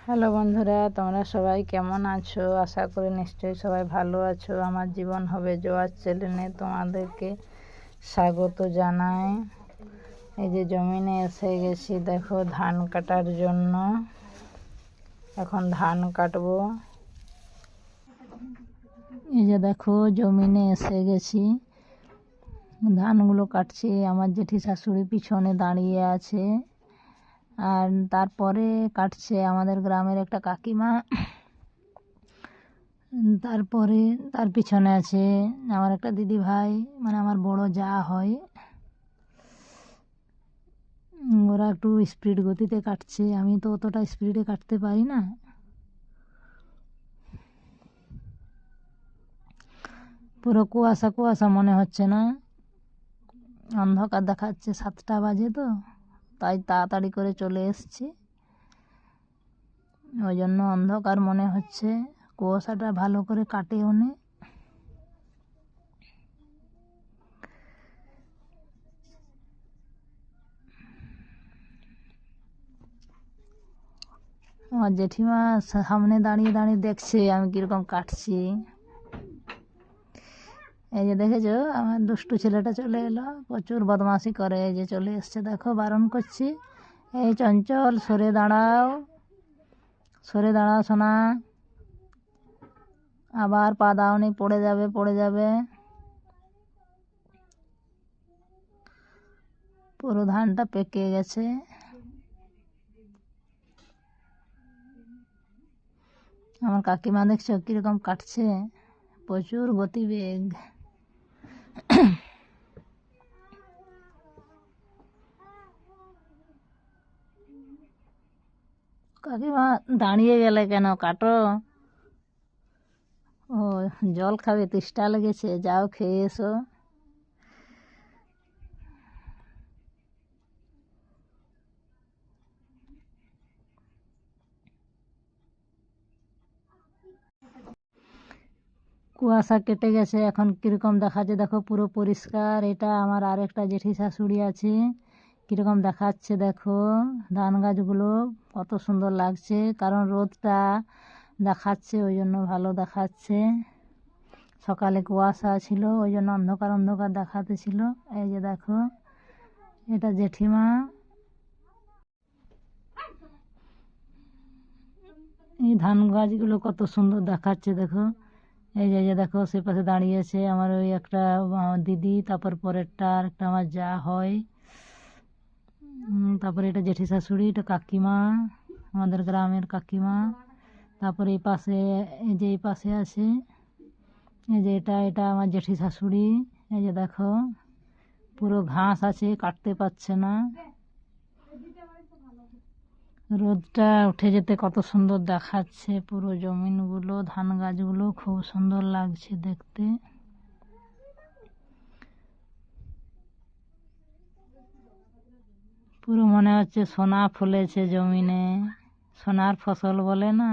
Hello বন্ধুরা, তোমরা সবাই কেমন আছো? আশা করি নিশ্চয়ই সবাই ভালো আছো। আমার জীবন হবে জোয়ার চ্যানেলে তোমাদেরকে স্বাগত জানাই। এই যে জমিনে এসে গেছি, দেখো ধান কাটার জন্য। এখন ধান কাটবো। এই যে দেখো জমিনে এসে গেছি, ধানগুলো কাটছি। আমার জেঠি শাশুড়ি পিছনে দাঁড়িয়ে আছে, আর তারপরে কাটছে আমাদের গ্রামের একটা কাকিমা। তারপরে তার পিছনে আছে আমার একটা দিদি ভাই, মানে আমার বড় যা হয়। ওরা একটু স্পিড গতিতে কাটছে, আমি তো অতটা স্পিডে কাটতে পারি না। পুরো কুয়াশা কুয়াশা মনে হচ্ছে না, অন্ধকার দেখাচ্ছে। 7টা বাজে তো, তাই তাড়াতাড়ি করে চলে এসছি, ওই জন্য অন্ধকার মনে হচ্ছে। কুয়াশাটা ভালো করে কাটেও নি। আমার জেঠিমা সামনে দাঁড়িয়ে দাঁড়িয়ে দেখছে আমি কীরকম কাটছি। এই যে দেখেছো আমার দুষ্টু ছেলেটা চলে এলো, প্রচুর বদমাশি করে। এই যে চলে এসছে, দেখো বারণ করছি, এই চঞ্চল সরে দাঁড়াও, সরে দাঁড়াও সোনা, আবার পা দাওনি, পড়ে যাবে পড়ে যাবে। পুরো ধানটা পেকে গেছে। আমার কাকিমা দেখছো কীরকম কাটছে, প্রচুর গতিবেগ। কাকিমা দাঁড়িয়ে গেলে কেন, কাটো। ও জল খাবে, তেষ্টা লেগেছে, যাও খেয়ে এসো। কুয়াশা কেটে গেছে, এখন কীরকম দেখাচ্ছে দেখো, পুরো পরিষ্কার। এটা আমার আরেকটা জেঠি শাশুড়ি আছে, কীরকম দেখাচ্ছে দেখো। ধান গাছগুলো কত সুন্দর লাগছে, কারণ রোদটা দেখাচ্ছে ওই জন্য ভালো দেখাচ্ছে। সকালে কুয়াশা ছিল ওই জন্য অন্ধকার অন্ধকার দেখাতে ছিল। এই যে দেখো এটা জেঠিমা। এই ধান গাছগুলো কত সুন্দর দেখাচ্ছে দেখো। এই যে দেখো সে পাশে দাঁড়িয়েছে আমার ওই একটা দিদি, তারপর পরেরটা আর একটা আমার যা হয়, তারপরে এটা জেঠি শাশুড়ি, এটা কাকিমা, আমাদের গ্রামের কাকিমা। তারপরে এই পাশে, এই যে এই পাশে আছে, এই যে এটা এটা আমার জেঠি শাশুড়ি। এই যে দেখো পুরো ঘাস আছে, কাটতে পারছে না। রোদটা উঠে যেতে কত সুন্দর দেখাচ্ছে পুরো জমিনগুলো, ধান গাছগুলো খুব সুন্দর লাগছে দেখতে। পুরো মনে হচ্ছে সোনা ফলেছে জমিনে, সোনার ফসল বলে না।